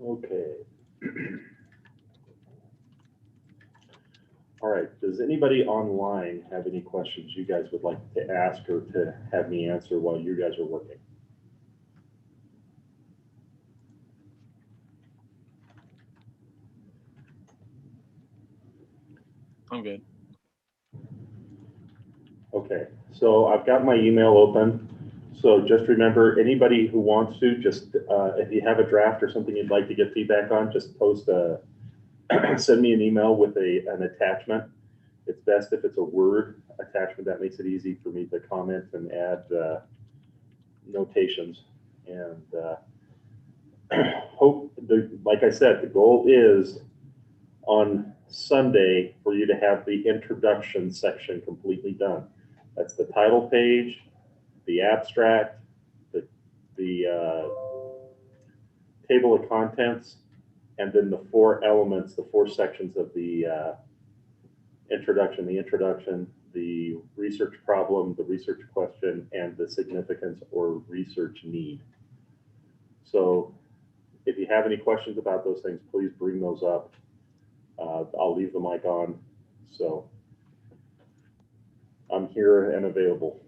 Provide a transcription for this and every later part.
Okay. All right, does anybody online have any questions you guys would like to ask or to have me answer while you guys are working? I'm good. Okay, so I've got my email open. So just remember, anybody who wants to, just if you have a draft or something you'd like to get feedback on, just post send me an email with an attachment. It's best if it's a Word attachment. That makes it easy for me to comment and add notations. And like I said, the goal is on Sunday for you to have the introduction section completely done. That's the title page, the abstract, the table of contents, and then the four elements, the four sections of the introduction, the research problem, the research question, and the significance or research need. So if you have any questions about those things, please bring those up. I'll leave the mic on. So I'm here and available.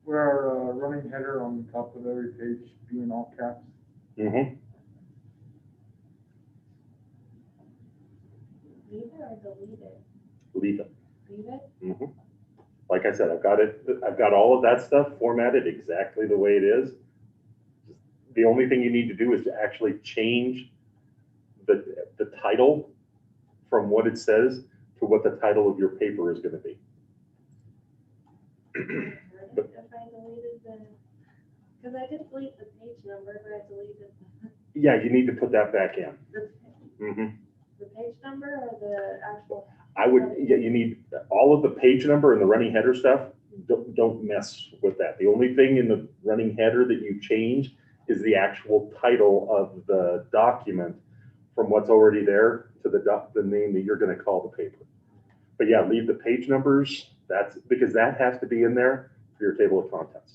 Would our running header on top of every page be in all caps? Mm-hmm. Leave it or delete it? Leave it. Leave it? Mm-hmm. Like I said, I've got all of that stuff formatted exactly the way it is. The only thing you need to do is to actually change the title from what it says to what the title of your paper is going to be. If I deleted the, because I did delete the page number, but I deleted Yeah, you need to put that back in. the page number or the actual. Yeah, you need all of the page number and the running header stuff. Don't mess with that. The only thing in the running header that you change is the actual title of the document from what's already there to the name that you're going to call the paper. But yeah, leave the page numbers. That's because that has to be in there for your table of contents.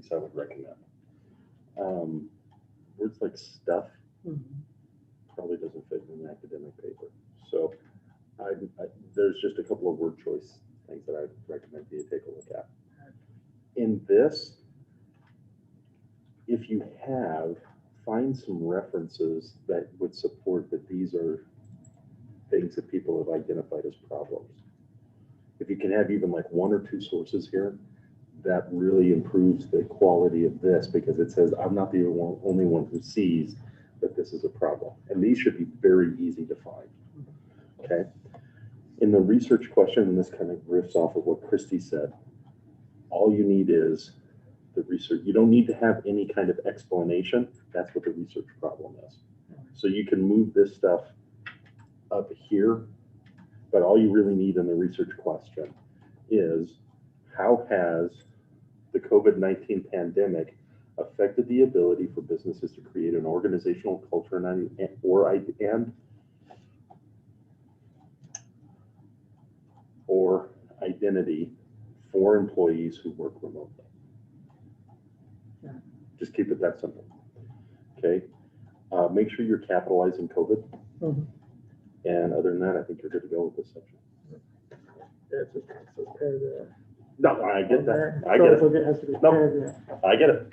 least I would recommend. Words like stuff probably doesn't fit in an academic paper. So there's just a couple of word choice things that I'd recommend you take a look at. In this, if you have, find some references that would support that these are things that people have identified as problems. If you can have even like 1 or 2 sources here, that really improves the quality of this, because it says I'm not the only one who sees that this is a problem. And these should be very easy to find. Okay. In the research question, and this kind of riffs off of what Christy said, all you need is the research. You don't need to have any kind of explanation. That's what the research problem is. So you can move this stuff up here, but all you really need in the research question is, how has the COVID-19 pandemic affected the ability for businesses to create an organizational culture or identity for employees who work remotely? Yeah. Just keep it that simple. Okay. Make sure you're capitalizing COVID. And other than that, I think you're good to go with this section. Yeah, it's just a paragraph. No, I get that. I So get it's it. like it has to be a Nope. paragraph. I get it.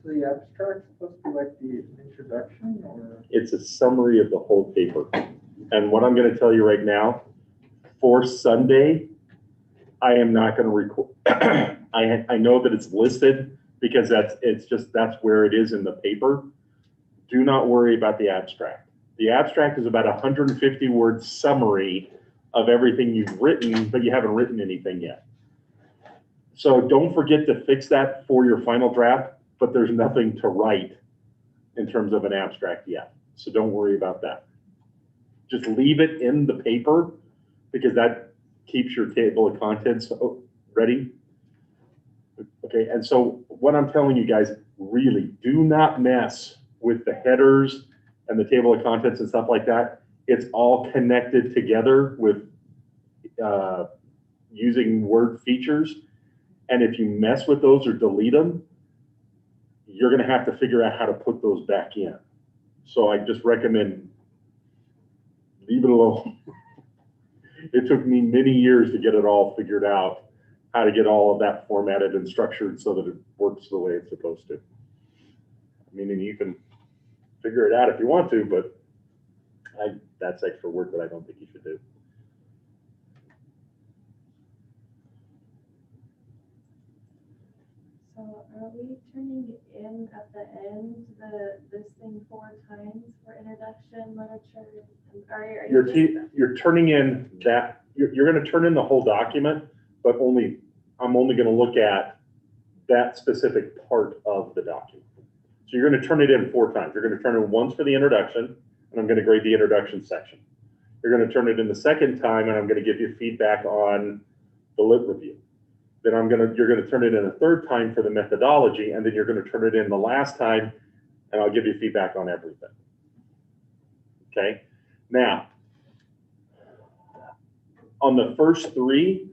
So the abstract's supposed to be like the introduction, or? It's a summary of the whole paper. And what I'm going to tell you right now, for Sunday, I am not going to record. I know that it's listed because that's where it is in the paper. Do not worry about the abstract. The abstract is about 150 word summary of everything you've written, but you haven't written anything yet. So don't forget to fix that for your final draft, but there's nothing to write in terms of an abstract yet. So don't worry about that. just leave it in the paper because that keeps your table of contents ready. Okay, and so what I'm telling you guys, really do not mess with the headers and the table of contents and stuff like that. It's all connected together with using Word features. And if you mess with those or delete them, you're going to have to figure out how to put those back in. So I just recommend leave it alone. It took me many years to get it all figured out, how to get all of that formatted and structured so that it works the way it's supposed to. I mean, and you can figure it out if you want to, but that's extra work that I don't think you should do. So are we turning in at the end this thing 4 times for introduction, literature? Are you You're turning in that, you're going to turn in the whole document, but I'm only going to look at that specific part of the document. So you're going to turn it in 4 times. You're going to turn it once for the introduction, and I'm going to grade the introduction section. You're going to turn it in the second time, and I'm going to give you feedback on the lit review. Then you're going to turn it in a third time for the methodology, and then you're going to turn it in the last time, and I'll give you feedback on everything. Okay? Now, on the first 3,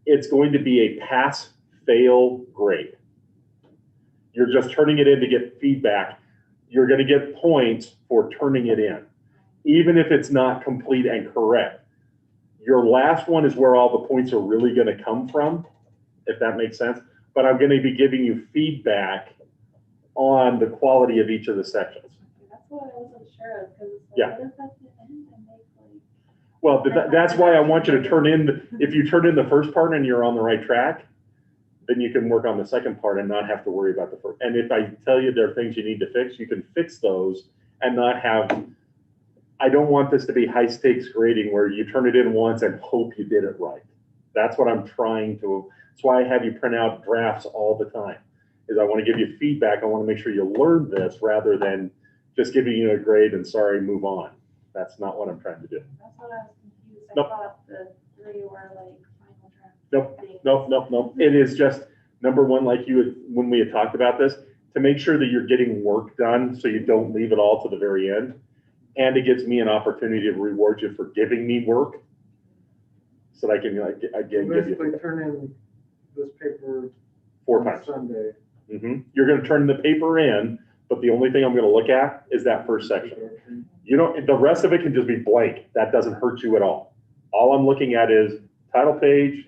it's going to be a pass-fail grade. You're just turning it in to get feedback. You're going to get points for turning it in, even if it's not complete and correct. Your last one is where all the points are really going to come from, if that makes sense. But I'm going to be giving you feedback on the quality of each of the sections. That's what I wasn't sure of, because Yeah. what if at the end I make like... Well, that's why I want you to turn in, if you turn in the first part and you're on the right track, then you can work on the second part and not have to worry about the first. And if I tell you there are things you need to fix, you can fix those and not have, I don't want this to be high stakes grading where you turn it in once and hope you did it right. That's what I'm trying to, that's why I have you print out drafts all the time, is I want to give you feedback. I want to make sure you learn this rather than just giving you a grade and sorry, move on. That's not what I'm trying to do. That's what I was confused. Nope. I thought the 3 were like final draft. Nope, things. nope. It is just, number one, like when we had talked about this, to make sure that you're getting work done so you don't leave it all to the very end. And it gives me an opportunity to reward you for giving me work so that I can, again, give Basically you turn in this paper 4 on times. Sunday. You're going to turn the paper in, but the only thing I'm going to look at is that first section. You don't, the rest of it can just be blank. That doesn't hurt you at all. All I'm looking at is title page,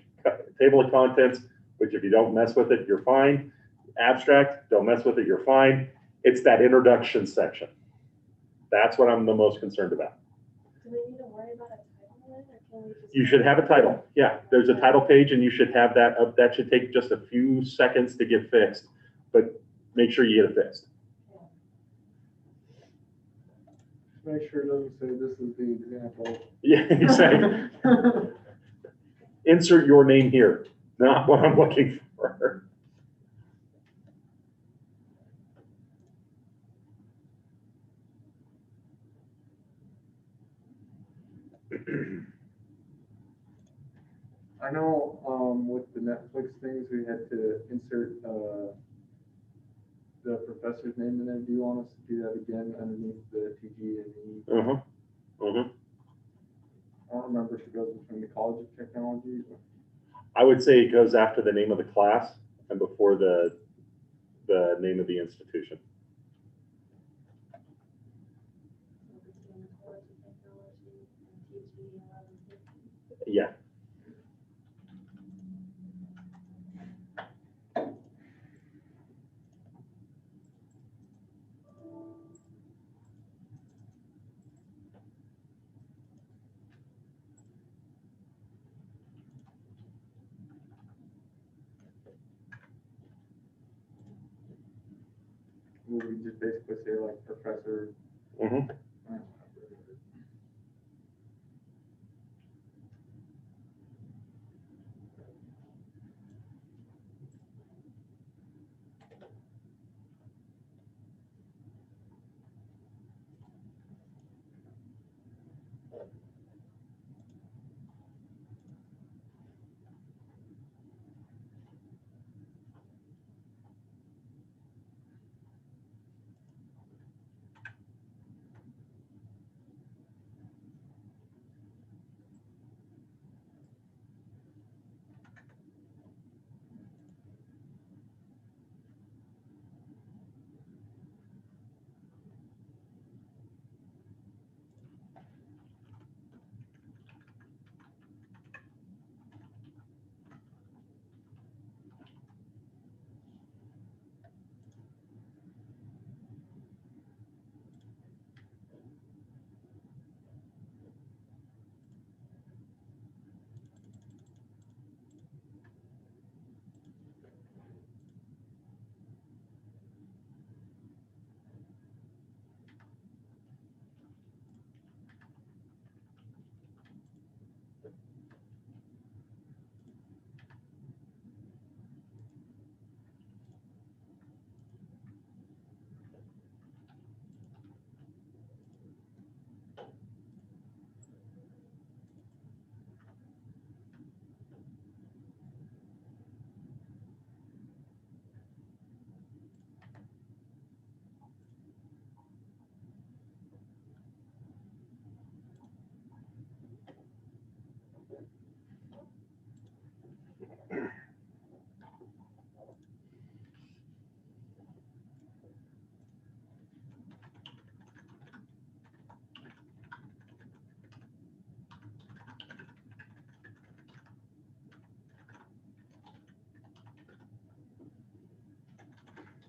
table of contents, which if you don't mess with it, you're fine. Abstract, don't mess with it, you're fine. It's that introduction section. That's what I'm the most concerned about. Do we need to worry about a title in it, or can we just... You should have a title. Yeah, there's a title page and you should have that up. That should take just a few seconds to get fixed, but make sure you get it fixed. Make sure it doesn't say this is the example. Yeah, exactly. Insert your name here, not what I'm looking for. I know with the Netflix things, we had to insert the professor's name in there. Do you want us to do that again underneath the TGE and E? I don't remember if it goes between the College of Technology. I would say it goes after the name of the class and before the name of the institution. Between College of Technology and TGE 1150. Yeah. Will we just basically say like professor?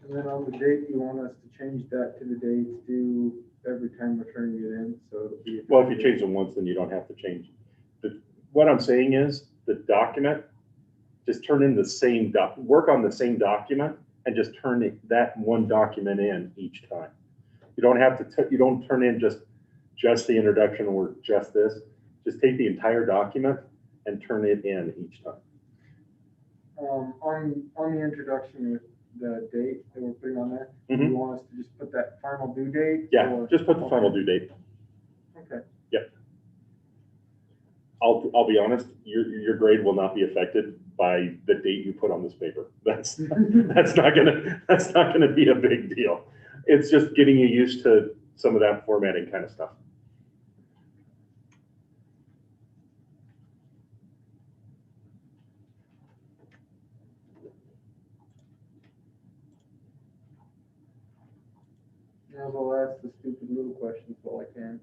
And then on the date, you want us to change that to the dates due every time we're turning it in, so it'll be. Well, if you change them once, then you don't have to change. What I'm saying is, the document, just turn in the same work on the same document and just turn that one document in each time. You don't have to, you don't turn in just the introduction or just this. Just take the entire document and turn it in each time. On the introduction with the date that we're putting on there, do Mhm. you want us to just put that final due date? Yeah, or- just put the final due date. Okay. I'll be honest, your grade will not be affected by the date you put on this paper. That's not gonna be a big deal. It's just getting you used to some of that formatting kind of stuff. Now I'll ask the stupid little questions while I can.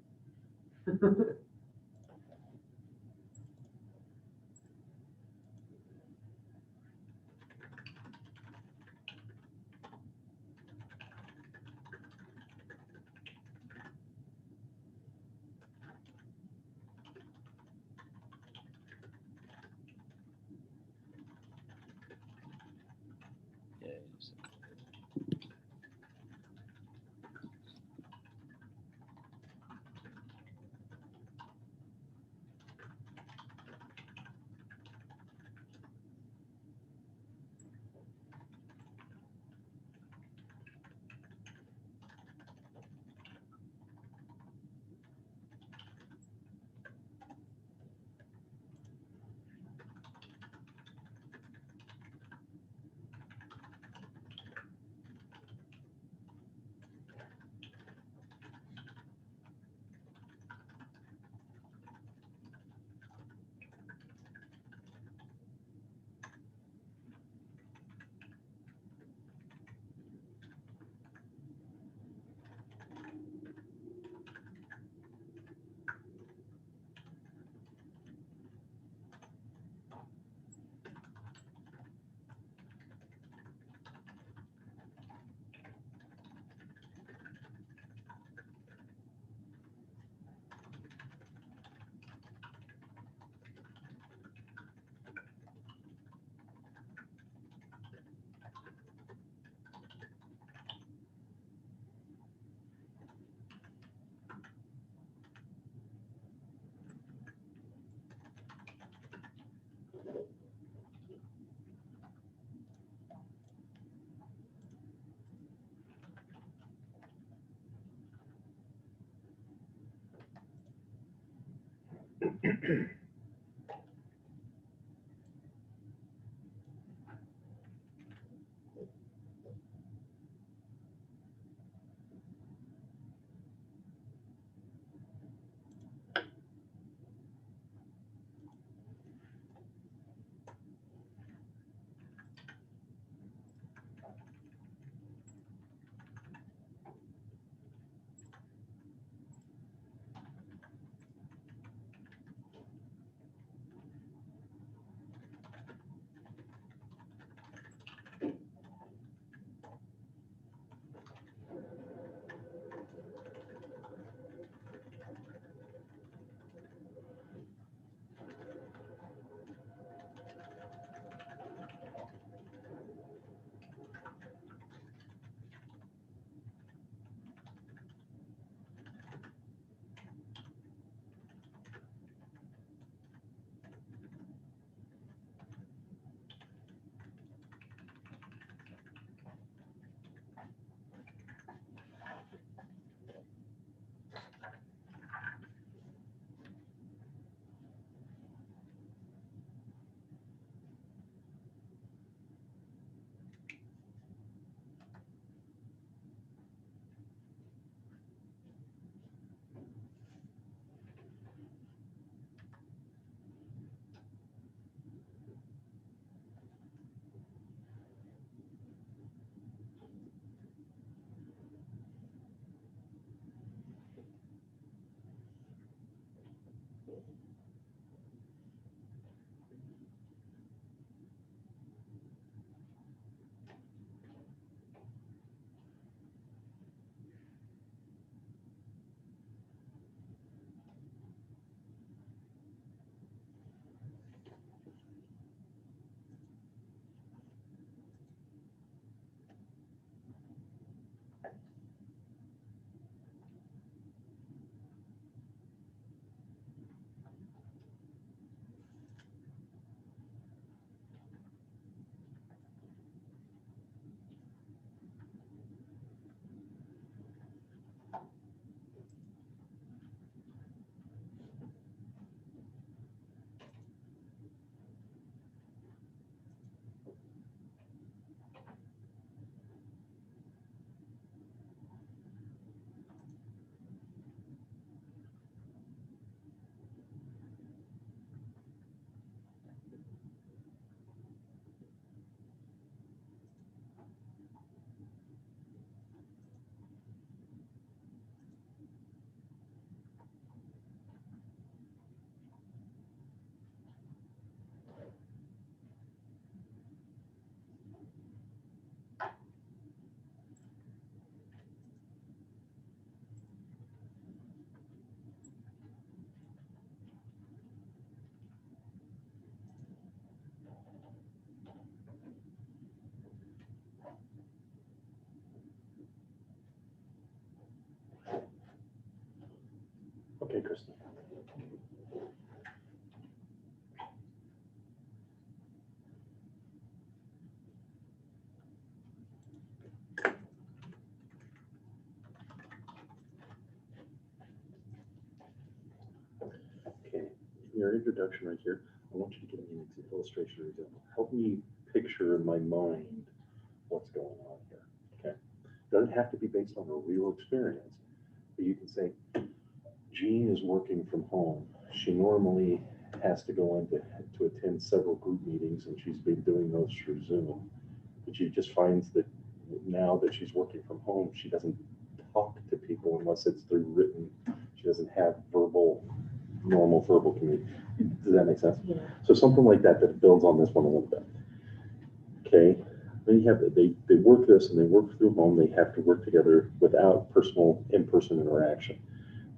your introduction right here, I want you to give me an illustration or example. Help me picture in my mind what's going on here, okay? Doesn't have to be based on a real experience, but you can say, Jean is working from home. She normally has to go in to attend several group meetings, and she's been doing those through Zoom. But she just finds that now that she's working from home, she doesn't talk to people unless it's through written. She doesn't have normal verbal communication. Does that make sense? Yeah. So something like that builds on this one a little bit. Okay, then you have, they work this and they work through home. They have to work together without in-person interaction.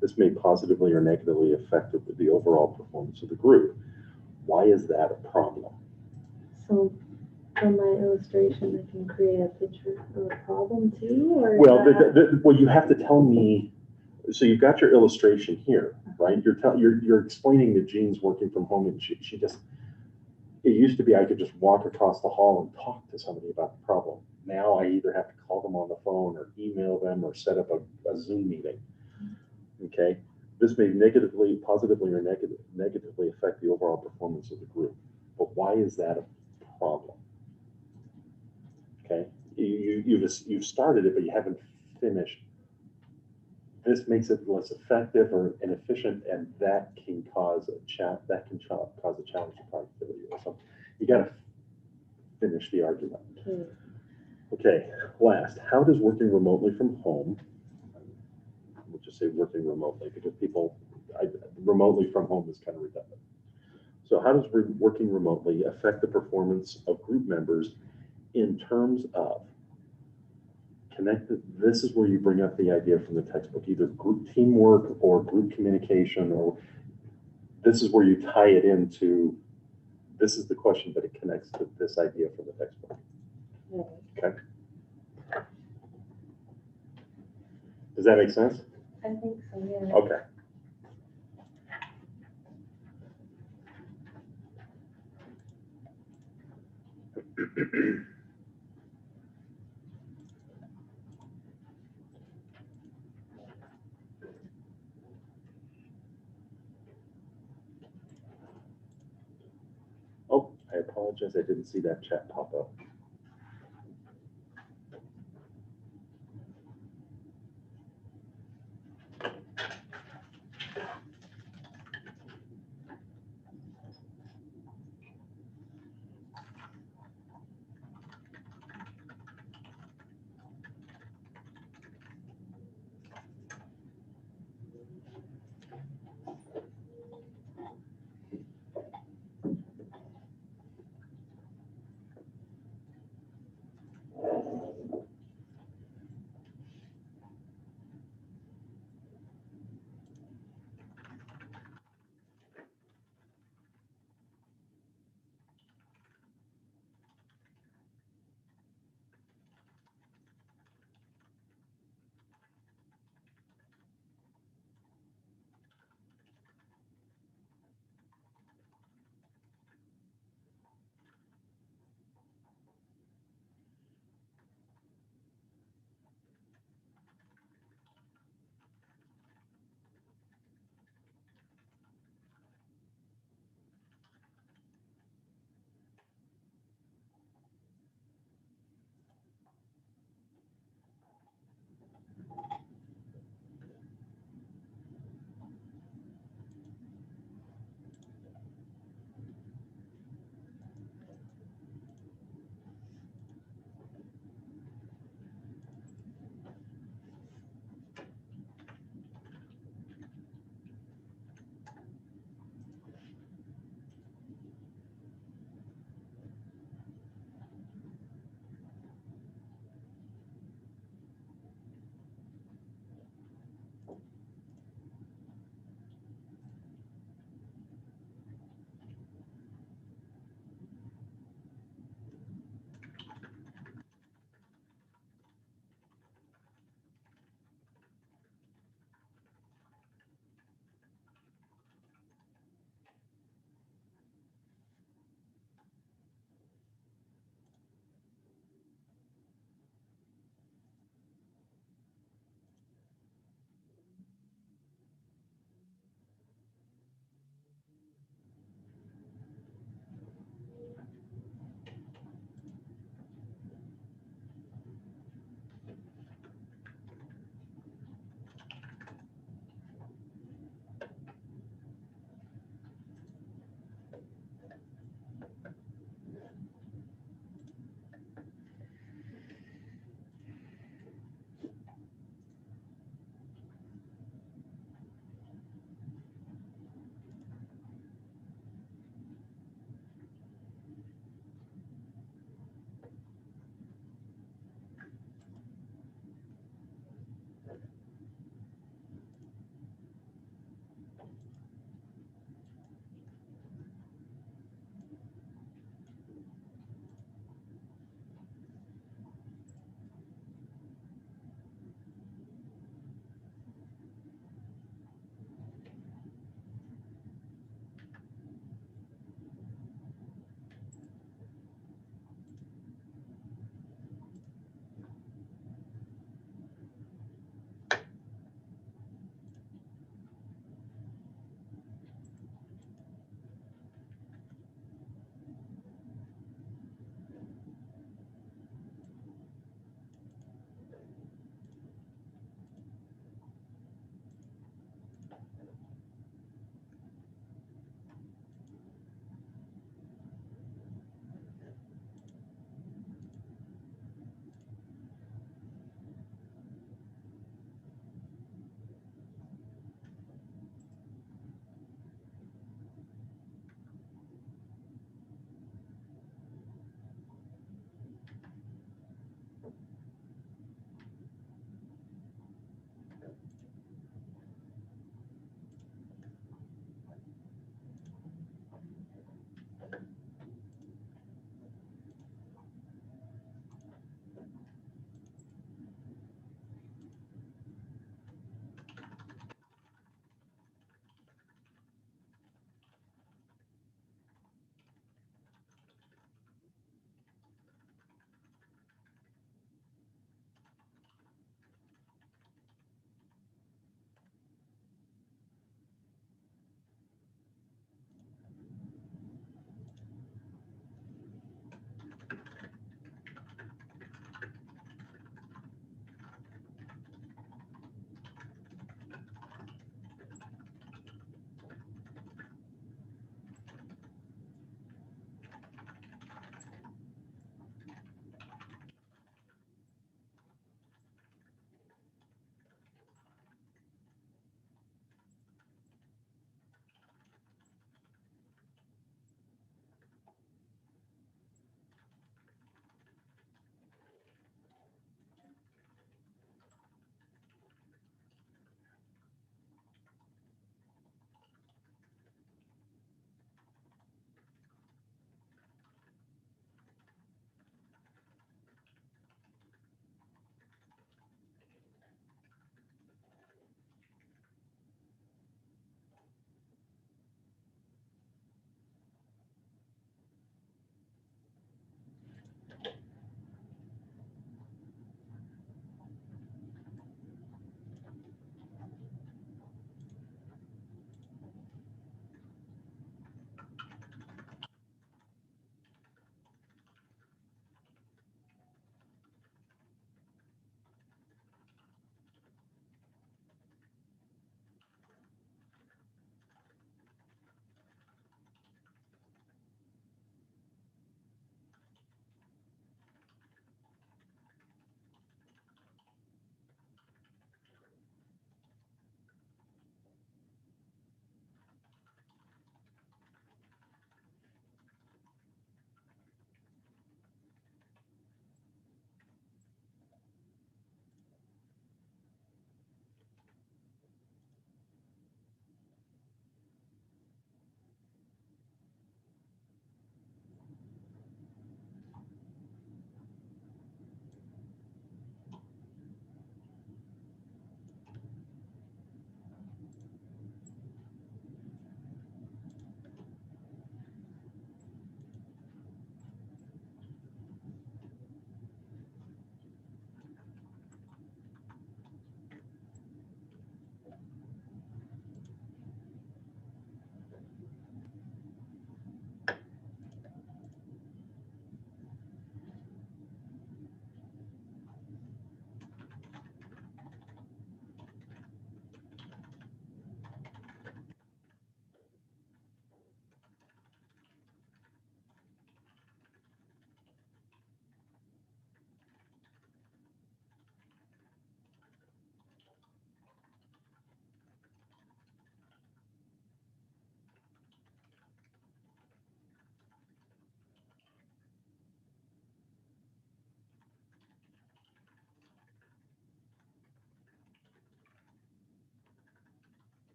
This may positively or negatively affect the overall performance of the group. Why is that a problem? So from my illustration, I can create a picture of a problem too, or? Well, well, you have to tell me. So you've got your illustration here, right? You're explaining that Jean's working from home, and she just. It used to be I could just walk across the hall and talk to somebody about the problem. Now I either have to call them on the phone or email them or set up a Zoom meeting. Okay, this may positively or negatively affect the overall performance of the group. But why is that a problem? Okay, you've started it, but you haven't finished. This makes it less effective or inefficient, and that can cause a challenge to productivity or something. You got to finish the argument. Okay. Okay, last, how does working remotely from home, we'll just say working remotely because remotely from home is kind of redundant. So how does working remotely affect the performance of group members in terms of this is where you bring up the idea from the textbook, either group teamwork or group communication, or this is where you tie it into, this is the question, but it connects to this idea from the textbook. Okay. Does that make sense? I think so, yeah. Okay. Oh, I apologize. I didn't see that chat pop up.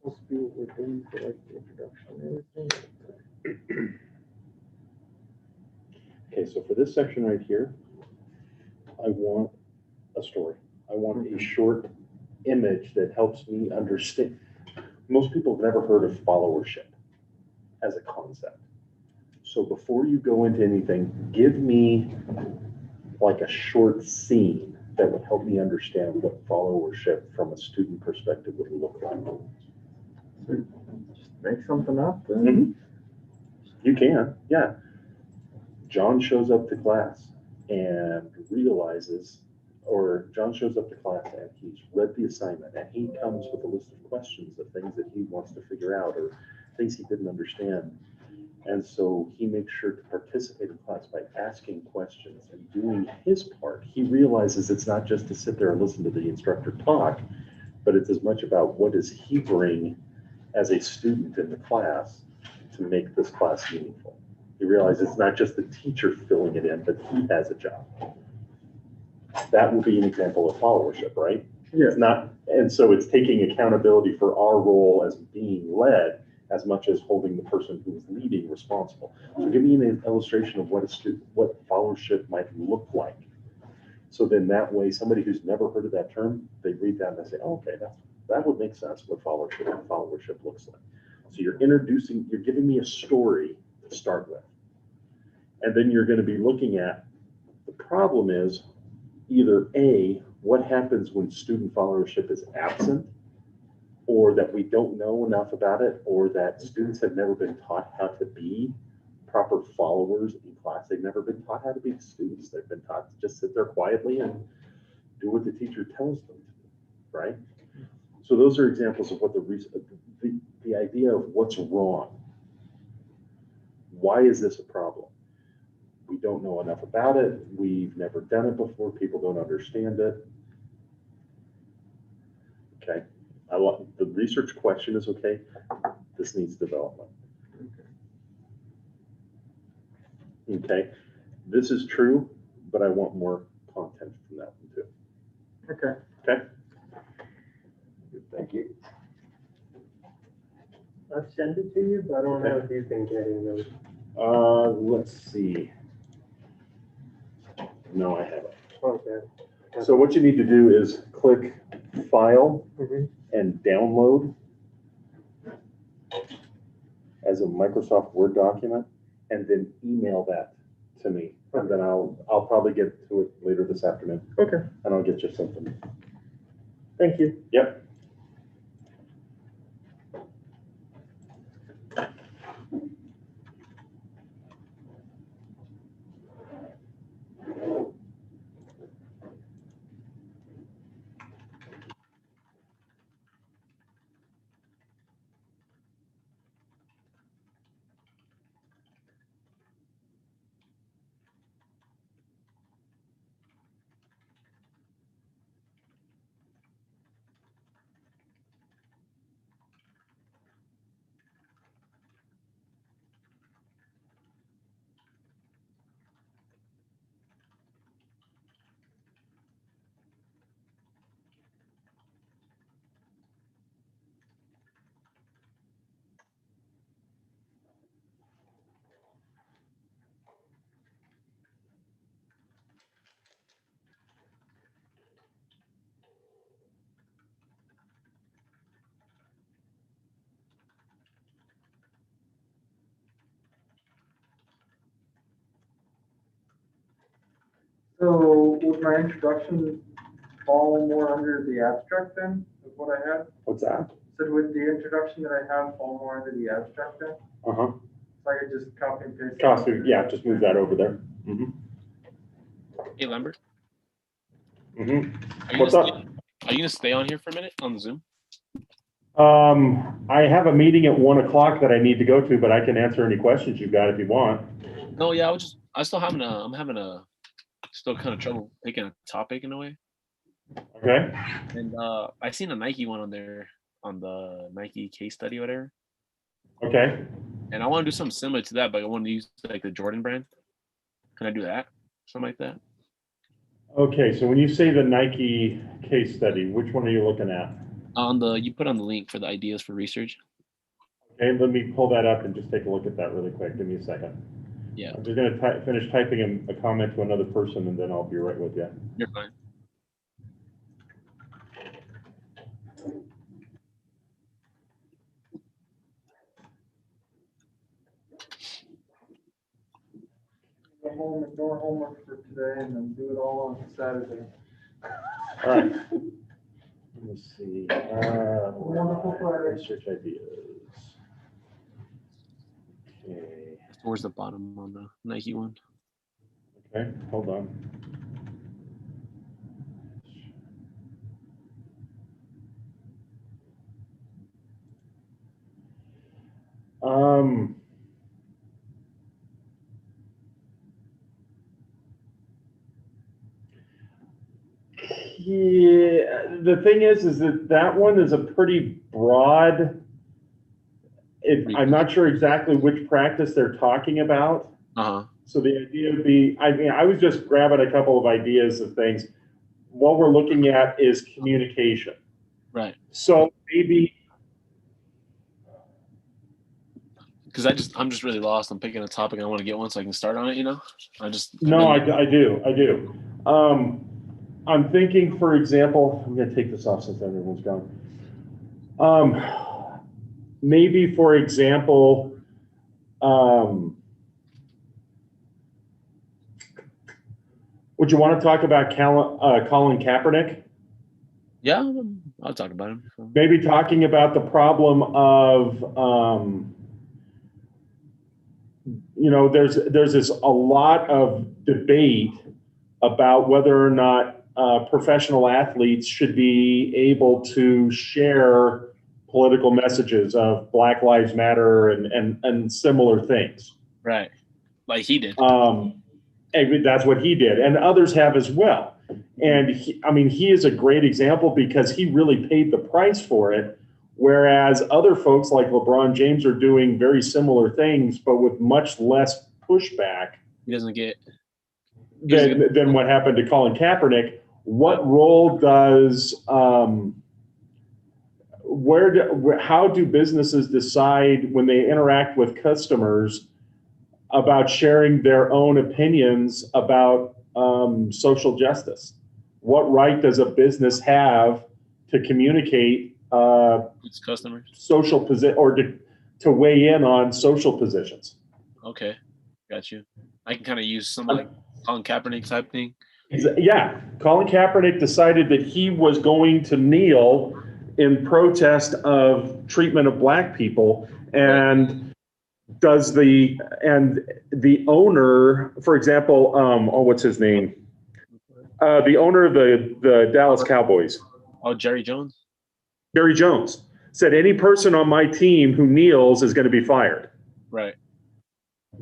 Supposed to be what we're doing for like the introduction and everything. Okay, so for this section right here, I want a story. I want a short image that helps me understand. Most people have never heard of followership as a concept. So before you go into anything, give me like a short scene that would help me understand what followership from a student perspective would look like. Just make something up then. You can, yeah. John shows up to class and realizes, or John shows up to class and he's read the assignment and he comes with a list of questions of things that he wants to figure out or things he didn't understand. And so he makes sure to participate in class by asking questions and doing his part. He realizes it's not just to sit there and listen to the instructor talk, but it's as much about what does he bring as a student in the class to make this class meaningful. He realizes it's not just the teacher filling it in, but he has a job. that will be an example of followership, right? Yes. It's not, and so it's taking accountability for our role as being led as much as holding the person who's leading responsible. So give me an illustration of what followership might look like. So then that way, somebody who's never heard of that term, they read that and they say, oh, okay, that would make sense what followership looks like. So you're giving me a story to start with. And then you're going to be looking at, the problem is either A, what happens when student followership is absent, or that we don't know enough about it, or that students have never been taught how to be proper followers in class. They've never been taught how to be students. They've been taught to just sit there quietly and do what the teacher tells them to do, right? So those are examples of what the idea of what's wrong. Why is this a problem? We don't know enough about it. We've never done it before. People don't understand it. Okay. The research question is okay. This needs development. Okay. This is true, but I want more content from that one too. Okay. Okay. Thank you. I'll send it to you, but I don't know if you can get in those. Let's see. No, I haven't. Okay. So what you need to do is click File Mhm. and Download as a Microsoft Word document, and then email that to me. And then I'll probably get to it later this afternoon, Okay, and I'll get you something. thank you. Yep. So would my introduction fall more under the abstract then, of what I had? What's that? So would the introduction that I have fall more under the abstract then? Uh-huh. So I could just copy and paste? Yeah, just move that over there. Mm-hmm. Hey, Lambert, Mm-hmm. are you What's gonna up? Are you gonna stay on here for a minute on the Zoom? I have a meeting at 1 o'clock that I need to go to, but I can answer any questions you've got if you want. No, yeah, I'm having still kind of trouble picking a topic in a way. Okay. And I seen a Nike one on there on the Nike case study or whatever. Okay. And I want to do something similar to that, but I want to use like the Jordan brand. Can I do that? Something like that? Okay, so when you say the Nike case study, which one are you looking at? You put on the link for the ideas for research. Okay, let me pull that up and just take a look at that really quick. Give me a second. Yeah, I'm just gonna finish typing a comment to another person, and then I'll be right with you. you're fine. Go home, ignore homework for today, and then do it all on Saturday. All right. Let me see. Wonderful Friday. Research ideas. Okay. Towards the bottom on the Nike one. Okay, hold on. Yeah, the thing is that one is a pretty broad. I'm not sure exactly which practice they're talking about. Uh huh. So the idea would be, I mean, I was just grabbing a couple of ideas of things. what we're looking at is communication. Right. So maybe, Because I'm just really lost. I'm picking a topic. I want to get one so I can start on it. You know, I do. I'm thinking, for example, I'm going to take this off since everyone's gone. Maybe, for example, would you want to talk about Colin Kaepernick? Yeah, I'll talk about him. Maybe talking about the problem of, there's a lot of debate about whether or not professional athletes should be able to share political messages of Black Lives Matter and similar things. Right, like he did. And that's what he did, and others have as well. And he is a great example because he really paid the price for it, whereas other folks like LeBron James are doing very similar things, but with much less pushback. He doesn't get than what happened to Colin Kaepernick. What role does how do businesses decide when they interact with customers about sharing their own opinions about social justice? What right does a business have to communicate its customers social position or to weigh in on social positions? Okay, got you. I can kind of use some like Colin Kaepernick type thing. Yeah, Colin Kaepernick decided that he was going to kneel in protest of treatment of Black people, and the owner, for example, what's his name? The owner of the Dallas Cowboys. Oh, Jerry Jones? Jerry Jones said any person on my team who kneels is going to be fired. Right.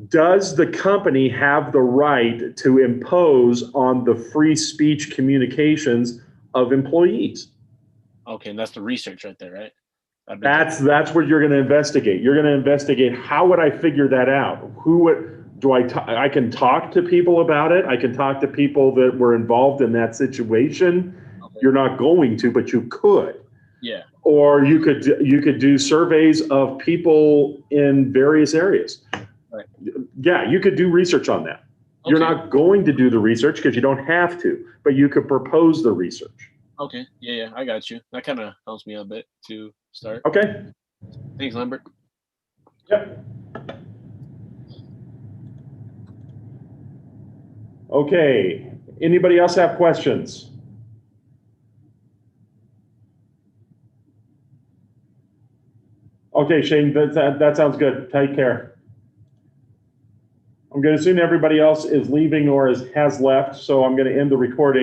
Does the company have the right to impose on the free speech communications of employees? Okay, and that's the research right there, right? That's what you're going to investigate. You're going to investigate, how would I figure that out? I can talk to people about it. I can talk to people that were involved in that situation. Okay. You're not going to, but you could. Yeah. Or you could do surveys of people in various areas. Right. Yeah, you could do research on that. Okay. You're not going to do the research because you don't have to, but you could propose the research. Okay. Yeah, I got you. That kind of helps me a bit to start. Okay. Thanks, Lambert. Yep. Okay. Anybody else have questions? Okay, Shane, that sounds good. Take care. I'm going to assume everybody else is leaving or has left, so I'm going to end the recording.